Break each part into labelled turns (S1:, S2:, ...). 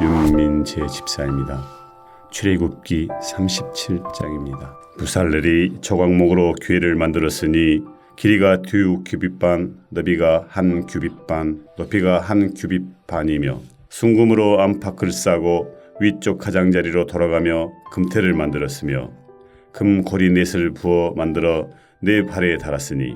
S1: 윤민재 집사입니다. 출애굽기 37장입니다. 부살렐이 조각목으로 교회를 만들었으니 길이가 2규빗반, 너비가 1규빗반, 높이가 1규빗반이며 순금으로 안팎을 싸고 위쪽 가장자리로 돌아가며 금태를 만들었으며 금고리 넷을 부어 만들어 네 발에 달았으니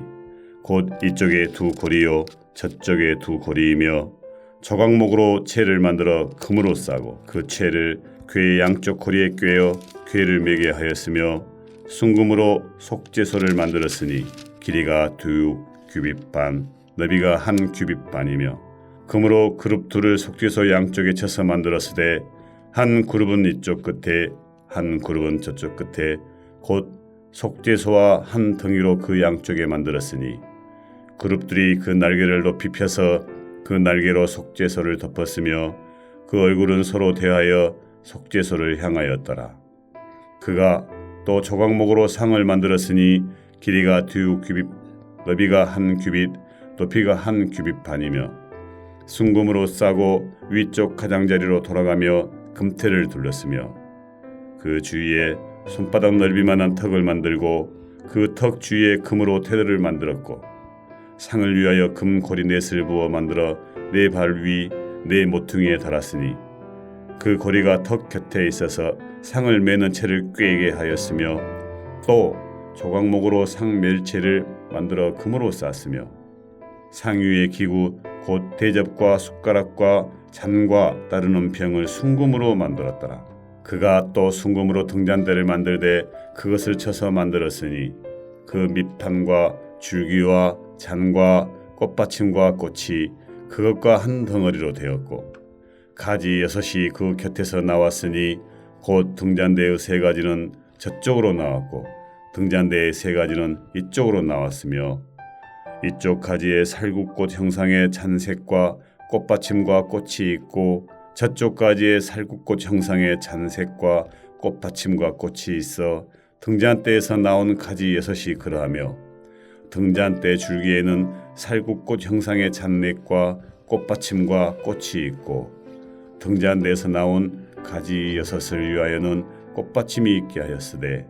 S1: 곧 이쪽에 2고리요 저쪽에 2고리이며 조각목으로 채를 만들어 금으로 싸고 그 채를 궤의 양쪽 고리에 꿰어 궤를 매게 하였으며 순금으로 속죄소를 만들었으니 길이가 2규빗반, 너비가 1규빗반이며 금으로 그룹 둘을 속죄소 양쪽에 쳐서 만들었으되 한 그룹은 이쪽 끝에 한 그룹은 저쪽 끝에 곧 속죄소와 한 덩이로 그 양쪽에 만들었으니 그룹들이 그 날개를 높이 펴서 그 날개로 속죄소를 덮었으며 그 얼굴은 서로 대하여 속죄소를 향하였더라. 그가 또 조각목으로 상을 만들었으니 길이가 2규빗, 너비가 1규빗, 높이가 1규빗반이며 순금으로 싸고 위쪽 가장자리로 돌아가며 금태를 둘렀으며 그 주위에 손바닥 넓이만한 턱을 만들고 그 턱 주위에 금으로 테들을 만들었고 상을 위하여 금고리 넷을 부어 만들어 네 발 위 네 모퉁이에 달았으니 그 고리가 턱 곁에 있어서 상을 매는 채를 꿰게 하였으며 또 조각목으로 상 멜채를 만들어 금으로 쌌으며 상 위의 기구 곧 대접과 숟가락과 잔과 따르는 병을 순금으로 만들었더라. 그가 또 순금으로 등잔대를 만들되 그것을 쳐서 만들었으니 그 밑판과 줄기와 잔과 꽃받침과 꽃이 그것과 한 덩어리로 되었고 가지 6이 그 곁에서 나왔으니 곧 등잔대의 3가지는 저쪽으로 나왔고 등잔대의 3가지는 이쪽으로 나왔으며 이쪽 가지에 살구꽃 형상의 잔색과 꽃받침과 꽃이 있고 저쪽 가지에 살구꽃 형상의 잔색과 꽃받침과 꽃이 있어 등잔대에서 나온 가지 6이 그러하며 등잔대 줄기에는 살구꽃 형상의 잔넷과 꽃받침과 꽃이 있고 등잔대에서 나온 가지 6을 위하여는 꽃받침이 있게 하였으되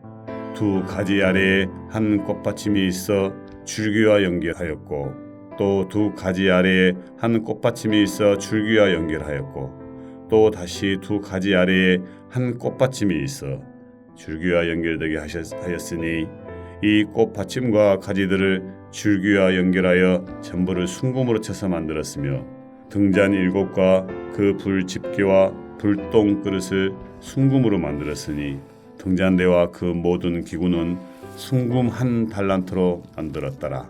S1: 2 가지 아래에 한 꽃받침이 있어 줄기와 연결하였고 또 2 가지 아래에 한 꽃받침이 있어 줄기와 연결하였고 또 다시 2 가지 아래에 한 꽃받침이 있어 줄기와 연결되게 하였으니 이 꽃받침과 가지들을 줄기와 연결하여 전부를 순금으로 쳐서 만들었으며 등잔 7과 그 불 집게와 불똥 그릇을 순금으로 만들었으니 등잔대와 그 모든 기구는 순금 1달란트로 만들었더라.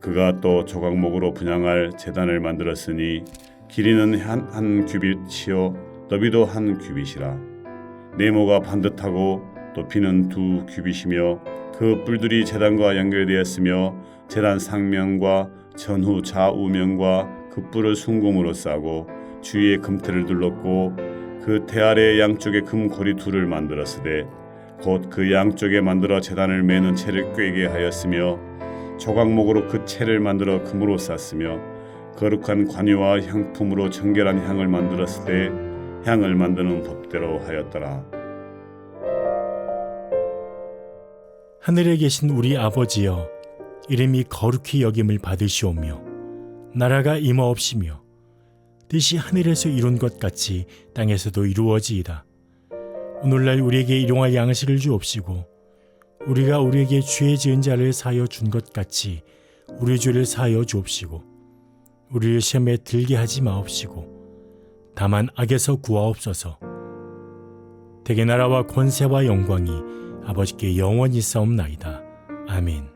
S1: 그가 또 조각목으로 분향할 제단을 만들었으니 길이는 한 규빗이요 너비도 1규빗이라. 네모가 반듯하고 높이는 2규빗이며 그 뿔들이 제단과 연결되었으며 제단 상면과 전후 좌우면과 그 뿔을 순금으로 싸고 주위에 금태를 둘렀고 그 태 아래 양쪽에 금고리 둘을 만들었으되 곧 그 양쪽에 만들어 제단을 매는 채를 꿰게 하였으며 조각목으로 그 채를 만들어 금으로 쌌으며 거룩한 관유와 향품으로 정결한 향을 만들었을 때 향을 만드는 법대로 하였더라.
S2: 하늘에 계신 우리 아버지여, 이름이 거룩히 여김을 받으시오며 나라가 임하옵시며 뜻이 하늘에서 이룬 것 같이 땅에서도 이루어지이다. 오늘날 우리에게 일용할 양식을 주옵시고 우리가 우리에게 죄 지은 자를 사하여 준 것 같이 우리 죄를 사하여 주옵시고 우리를 시험에 들게 하지 마옵시고 다만 악에서 구하옵소서. 대개 나라와 권세와 영광이 아버지께 영원히 싸움나이다. 아멘.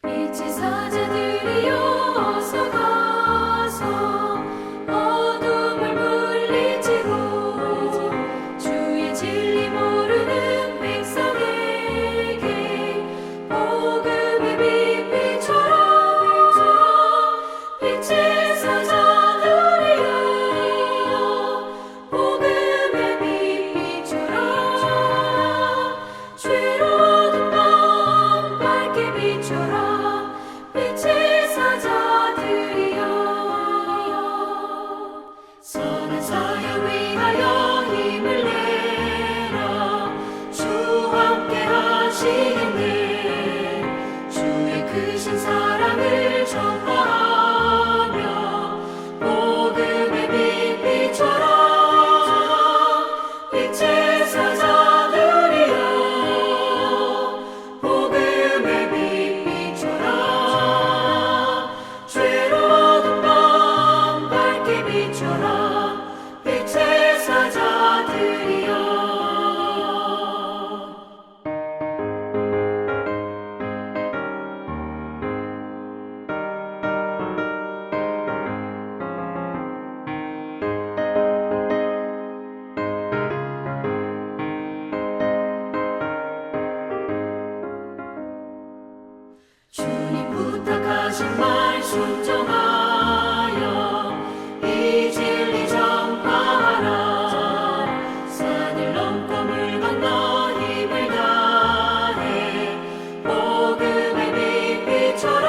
S3: 빛의 사자들이여 어서 가서 어둠을 물리치고 주의 진리 모르는 백성에게 복음의 빛비춰라. 빛의 사자 순종하여 이 진리 전파하라. 산을 넘고 물 건너 힘을 다해 복음의 빛 비춰라.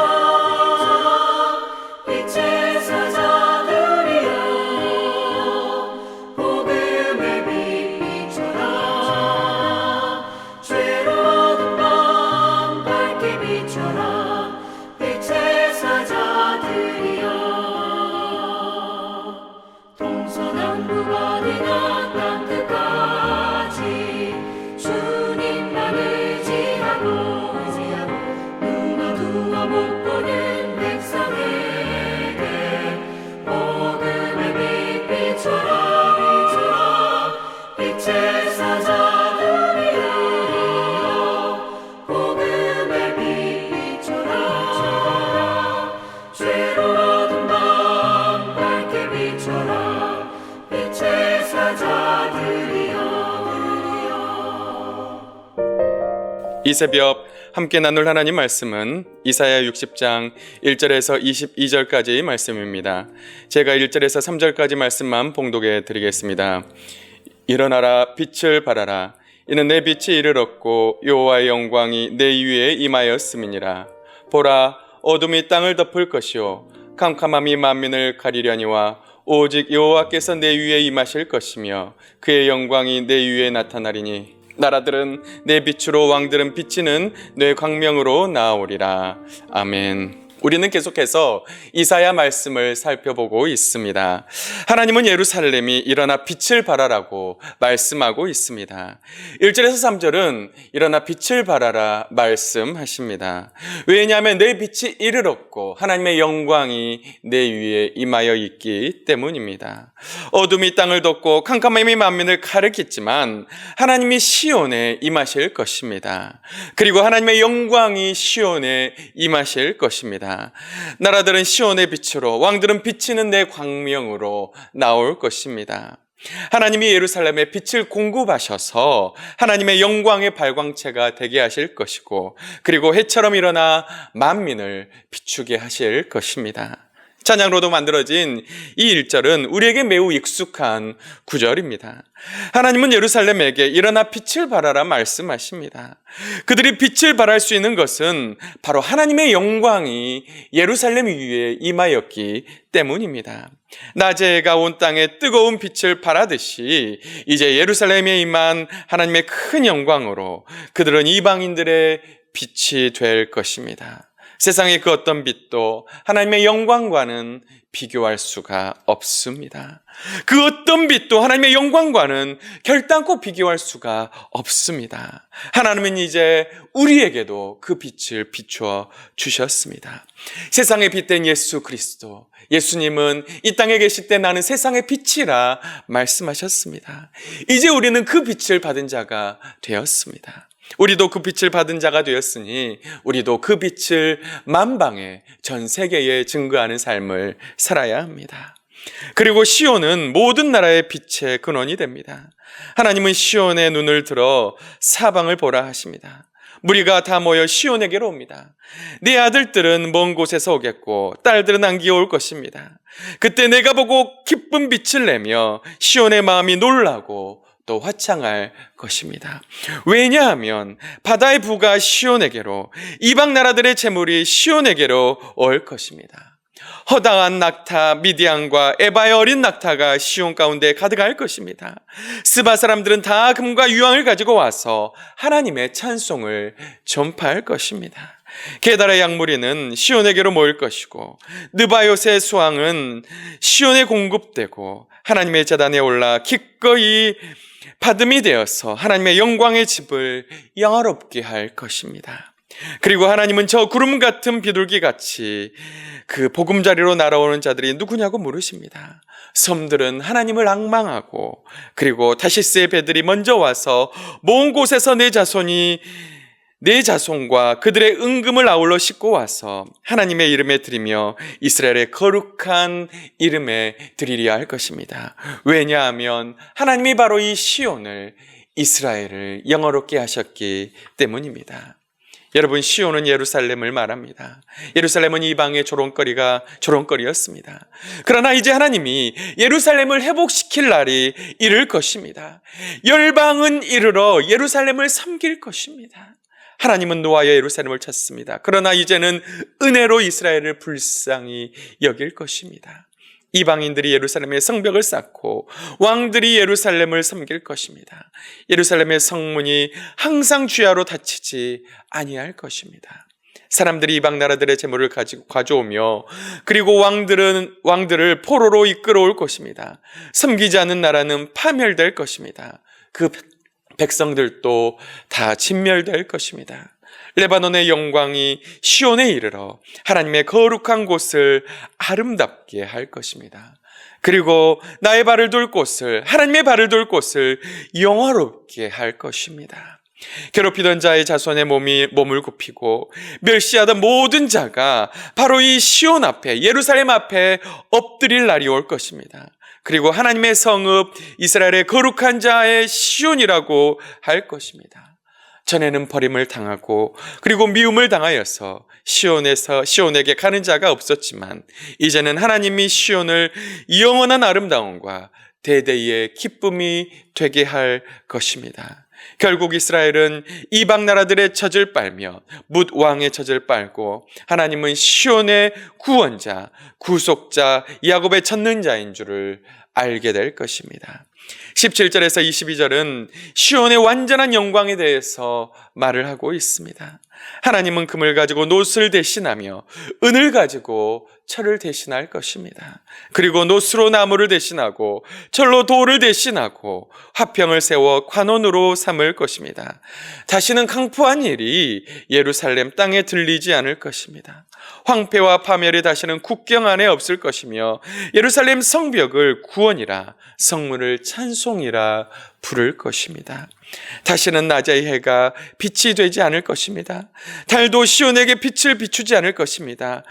S3: 빛의 사자들이여 복음의 빛 비춰라. 죄로 어두운 밤 밝게 비춰라. 빛의 사자들이여 동서남북 어디나 땅끝까지 주님만 의지하고 눈 어두워 못 보는 백성에게 복음의 빛 비춰라. 빛의 사자들이여 복음의 빛 비춰라. 죄로 어두운 밤 밝게 비춰라. 빛의 사자들이여.
S4: 이 새벽 함께 나눌 하나님 말씀은 이사야 60장 1절에서 22절까지의 말씀입니다. 제가 1절에서 3절까지 말씀만 봉독해 드리겠습니다. 일어나라, 빛을 발하라. 이는 내 빛이 이르렀고 여호와의 영광이 내 위에 임하였음이니라. 보라, 어둠이 땅을 덮을 것이요 캄캄함이 만민을 가리려니와 오직 여호와께서 내 위에 임하실 것이며 그의 영광이 내 위에 나타나리니 나라들은 내 빛으로 왕들은 비치는 내 광명으로 나아오리라. 아멘. 우리는 계속해서 이사야 말씀을 살펴보고 있습니다. 하나님은 예루살렘이 일어나 빛을 발하라고 말씀하고 있습니다. 1절에서 3절은 일어나 빛을 발하라 말씀하십니다. 왜냐하면 내 빛이 이르렀고 하나님의 영광이 내 위에 임하여 있기 때문입니다. 어둠이 땅을 덮고 캄캄함이 만민을 가리켰지만 하나님이 시온에 임하실 것입니다. 그리고 하나님의 영광이 시온에 임하실 것입니다. 나라들은 시온의 빛으로 왕들은 비치는 내 광명으로 나올 것입니다. 하나님이 예루살렘에 빛을 공급하셔서 하나님의 영광의 발광체가 되게 하실 것이고 그리고 해처럼 일어나 만민을 비추게 하실 것입니다. 찬양으로도 만들어진 이 1절은 우리에게 매우 익숙한 구절입니다. 하나님은 예루살렘에게 일어나 빛을 발하라 말씀하십니다. 그들이 빛을 발할 수 있는 것은 바로 하나님의 영광이 예루살렘 위에 임하였기 때문입니다. 낮에 해가 온 땅에 뜨거운 빛을 발하듯이 이제 예루살렘에 임한 하나님의 큰 영광으로 그들은 이방인들의 빛이 될 것입니다. 세상의 그 어떤 빛도 하나님의 영광과는 비교할 수가 없습니다. 그 어떤 빛도 하나님의 영광과는 결단코 비교할 수가 없습니다. 하나님은 이제 우리에게도 그 빛을 비추어 주셨습니다. 세상의 빛된 예수 그리스도, 예수님은 이 땅에 계실 때 나는 세상의 빛이라 말씀하셨습니다. 이제 우리는 그 빛을 받은 자가 되었습니다. 우리도 그 빛을 받은 자가 되었으니 우리도 그 빛을 만방에 전 세계에 증거하는 삶을 살아야 합니다. 그리고 시온은 모든 나라의 빛의 근원이 됩니다. 하나님은 시온의 눈을 들어 사방을 보라 하십니다. 무리가 다 모여 시온에게로 옵니다. 네 아들들은 먼 곳에서 오겠고 딸들은 안기어 올 것입니다. 그때 내가 보고 기쁜 빛을 내며 시온의 마음이 놀라고 또 화창할 것입니다. 왜냐하면 바다의 부가 시온에게로, 이방 나라들의 재물이 시온에게로 올 것입니다. 허다한 낙타 미디안과 에바의 어린 낙타가 시온 가운데 가득할 것입니다. 스바 사람들은 다 금과 유황을 가지고 와서 하나님의 찬송을 전파할 것입니다. 게달의 양무리는 시온에게로 모일 것이고 느바요의 수왕은 시온에 공급되고 하나님의 제단에 올라 기꺼이 받음이 되어서 하나님의 영광의 집을 영화롭게 할 것입니다. 그리고 하나님은 저 구름 같은 비둘기 같이 그 보금자리로 날아오는 자들이 누구냐고 물으십니다. 섬들은 하나님을 앙망하고 그리고 타시스의 배들이 먼저 와서 먼 곳에서 내 자손과 그들의 은금을 아울러 싣고 와서 하나님의 이름에 드리며 이스라엘의 거룩한 이름에 드리려 할 것입니다. 왜냐하면 하나님이 바로 이 시온을, 이스라엘을 영화롭게 하셨기 때문입니다. 여러분, 시온은 예루살렘을 말합니다. 예루살렘은 이방의 조롱거리였습니다. 그러나 이제 하나님이 예루살렘을 회복시킬 날이 이를 것입니다. 열방은 이르러 예루살렘을 섬길 것입니다. 하나님은 노하여 예루살렘을 찾습니다. 그러나 이제는 은혜로 이스라엘을 불쌍히 여길 것입니다. 이방인들이 예루살렘의 성벽을 쌓고 왕들이 예루살렘을 섬길 것입니다. 예루살렘의 성문이 항상 주야로 닫히지 아니할 것입니다. 사람들이 이방 나라들의 재물을 가져오며 그리고 왕들을 포로로 이끌어올 것입니다. 섬기지 않는 나라는 파멸될 것입니다. 그 백성들도 다 진멸될 것입니다. 레바논의 영광이 시온에 이르러 하나님의 거룩한 곳을 아름답게 할 것입니다. 그리고 나의 발을 둘 곳을, 하나님의 발을 둘 곳을 영화롭게 할 것입니다. 괴롭히던 자의 자손의 몸을 굽히고 멸시하던 모든 자가 바로 이 시온 앞에, 예루살렘 앞에 엎드릴 날이 올 것입니다. 그리고 하나님의 성읍 이스라엘의 거룩한 자의 시온이라고 할 것입니다. 전에는 버림을 당하고 그리고 미움을 당하여서 시온에게 가는 자가 없었지만 이제는 하나님이 시온을 영원한 아름다움과 대대의 기쁨이 되게 할 것입니다. 결국 이스라엘은 이방 나라들의 젖을 빨며 뭇 왕의 젖을 빨고 하나님은 시온의 구원자, 구속자, 야곱의 찾는 자인 줄을 알게 될 것입니다. 17절에서 22절은 시온의 완전한 영광에 대해서 말을 하고 있습니다. 하나님은 금을 가지고 노스를 대신하며 은을 가지고 철을 대신할 것입니다. 그리고 노스로 나무를 대신하고 철로 돌을 대신하고 화평을 세워 관원으로 삼을 것입니다. 다시는 강포한 일이 예루살렘 땅에 들리지 않을 것입니다. 황폐와 파멸이 다시는 국경 안에 없을 것이며 예루살렘 성벽을 구원이라 성문을 찬송이라 부를 것입니다. 다시는 낮의 해가 빛이 되지 않을 것입니다. 달도 시온에게 빛을 비추지 않을 것입니다.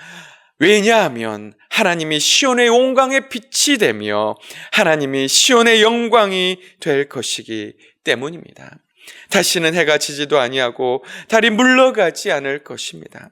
S4: 왜냐하면 하나님이 시온의 영광의 빛이 되며 하나님이 시온의 영광이 될 것이기 때문입니다. 다시는 해가 지지도 아니하고 달이 물러가지 않을 것입니다.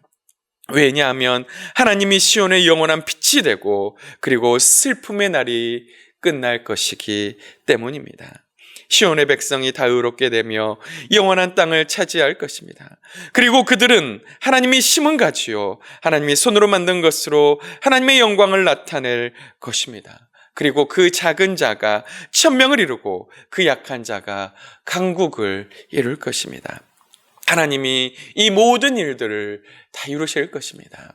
S4: 왜냐하면 하나님이 시온의 영원한 빛이 되고 그리고 슬픔의 날이 끝날 것이기 때문입니다. 시온의 백성이 다 의롭게 되며 영원한 땅을 차지할 것입니다. 그리고 그들은 하나님이 심은 가지요 하나님이 손으로 만든 것으로 하나님의 영광을 나타낼 것입니다. 그리고 그 작은 자가 천명을 이루고 그 약한 자가 강국을 이룰 것입니다. 하나님이 이 모든 일들을 다 이루실 것입니다.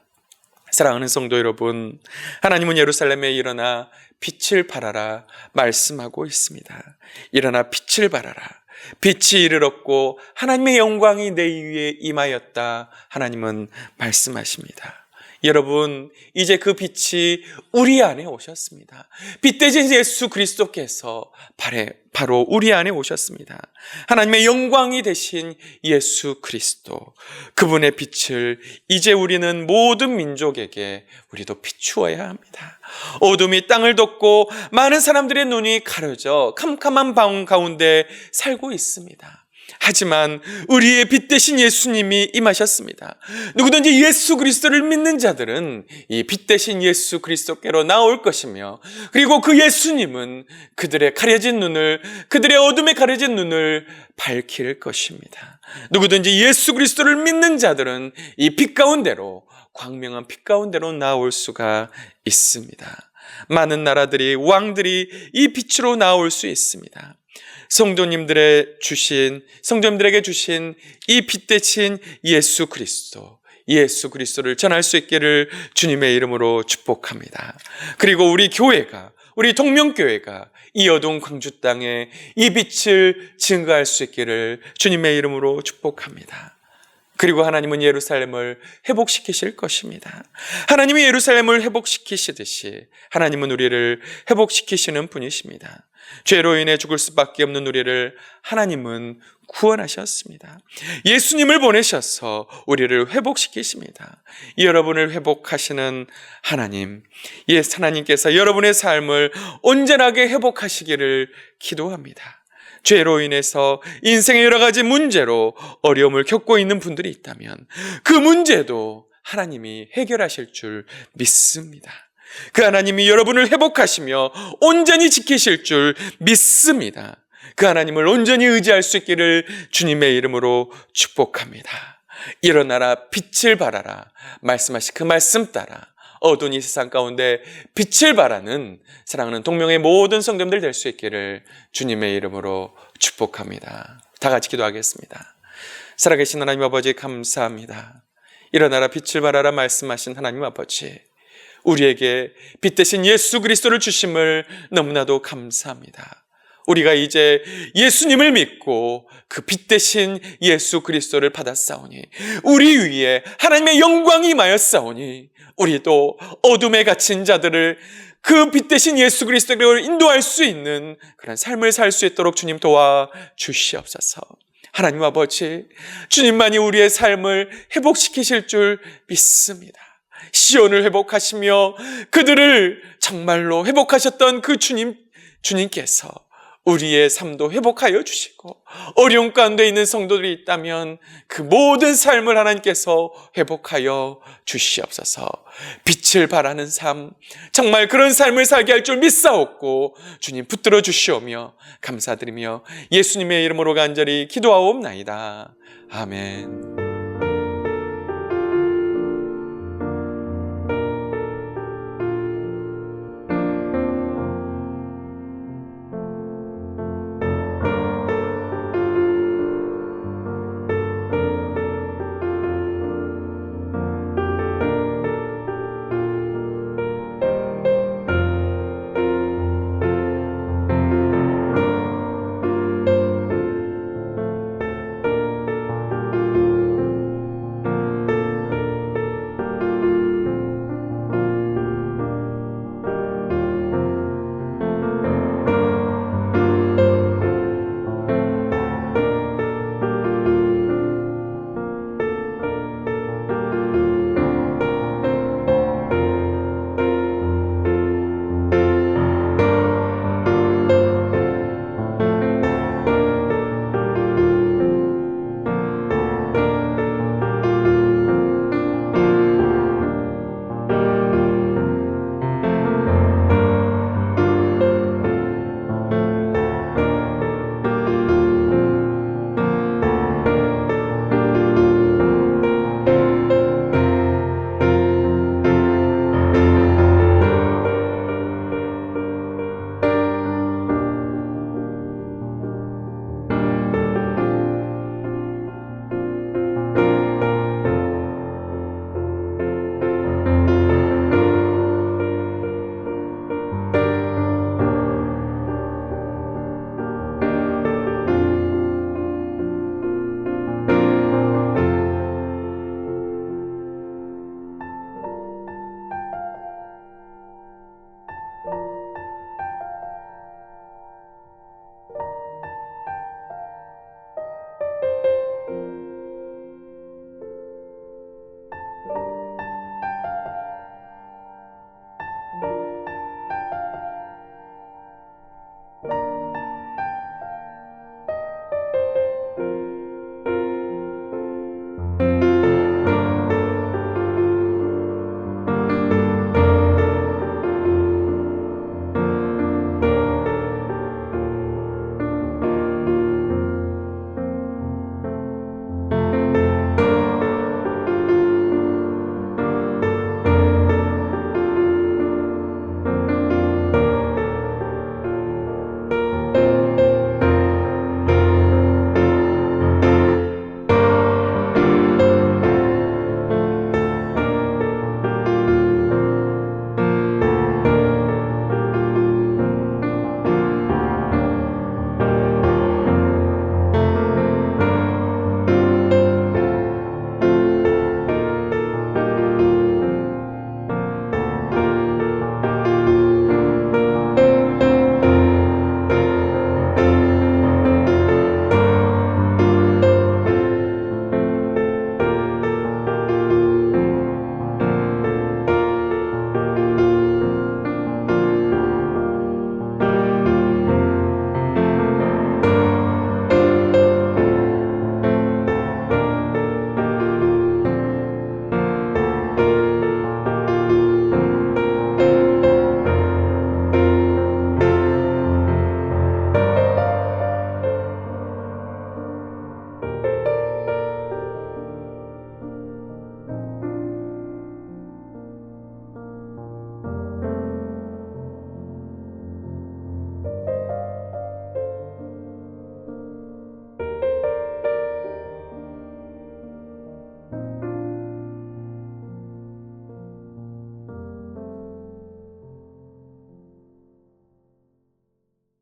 S4: 사랑하는 성도 여러분, 하나님은 예루살렘에 일어나 빛을 발하라 말씀하고 있습니다. 일어나 빛을 발하라. 빛이 이르렀고 하나님의 영광이 내 위에 임하였다. 하나님은 말씀하십니다. 여러분, 이제 그 빛이 우리 안에 오셨습니다. 빛 대신 예수 그리스도께서 바로 우리 안에 오셨습니다. 하나님의 영광이 되신 예수 그리스도, 그분의 빛을 이제 우리는 모든 민족에게 우리도 비추어야 합니다. 어둠이 땅을 덮고 많은 사람들의 눈이 가려져 캄캄한 방 가운데 살고 있습니다. 하지만 우리의 빛 대신 예수님이 임하셨습니다. 누구든지 예수 그리스도를 믿는 자들은 이 빛 대신 예수 그리스도께로 나올 것이며 그리고 그 예수님은 그들의 어둠에 가려진 눈을 밝힐 것입니다. 누구든지 예수 그리스도를 믿는 자들은 이 빛 가운데로, 광명한 빛 가운데로 나올 수가 있습니다. 많은 나라들이, 왕들이 이 빛으로 나올 수 있습니다. 성도님들에게 주신 이 빛 대신 예수 그리스도를 전할 수 있기를 주님의 이름으로 축복합니다. 그리고 우리 교회가, 우리 동명교회가 이 어두운 광주 땅에 이 빛을 증거할 수 있기를 주님의 이름으로 축복합니다. 그리고 하나님은 예루살렘을 회복시키실 것입니다. 하나님이 예루살렘을 회복시키시듯이 하나님은 우리를 회복시키시는 분이십니다. 죄로 인해 죽을 수밖에 없는 우리를 하나님은 구원하셨습니다. 예수님을 보내셔서 우리를 회복시키십니다. 여러분을 회복하시는 하나님, 하나님께서 여러분의 삶을 온전하게 회복하시기를 기도합니다. 죄로 인해서 인생의 여러 가지 문제로 어려움을 겪고 있는 분들이 있다면 그 문제도 하나님이 해결하실 줄 믿습니다. 그 하나님이 여러분을 회복하시며 온전히 지키실 줄 믿습니다. 그 하나님을 온전히 의지할 수 있기를 주님의 이름으로 축복합니다. 일어나라, 빛을 발하라 말씀하신 그 말씀 따라 어두운 이 세상 가운데 빛을 발하는 사랑하는 동명의 모든 성도님들 될 수 있기를 주님의 이름으로 축복합니다. 다 같이 기도하겠습니다. 살아계신 하나님 아버지 감사합니다. 일어나라 빛을 발하라 말씀하신 하나님 아버지, 우리에게 빛 대신 예수 그리스도를 주심을 너무나도 감사합니다. 우리가 이제 예수님을 믿고 그 빛 대신 예수 그리스도를 받았사오니 우리 위에 하나님의 영광이 임하였사오니 우리도 어둠에 갇힌 자들을 그 빛 대신 예수 그리스도로 인도할 수 있는 그런 삶을 살 수 있도록 주님 도와주시옵소서. 하나님 아버지, 주님만이 우리의 삶을 회복시키실 줄 믿습니다. 시온을 회복하시며 그들을 정말로 회복하셨던 그 주님께서 우리의 삶도 회복하여 주시고 어려운 가운데 있는 성도들이 있다면 그 모든 삶을 하나님께서 회복하여 주시옵소서. 빛을 발하는 삶, 정말 그런 삶을 살게 할 줄 믿사옵고 주님 붙들어 주시오며 감사드리며 예수님의 이름으로 간절히 기도하옵나이다. 아멘.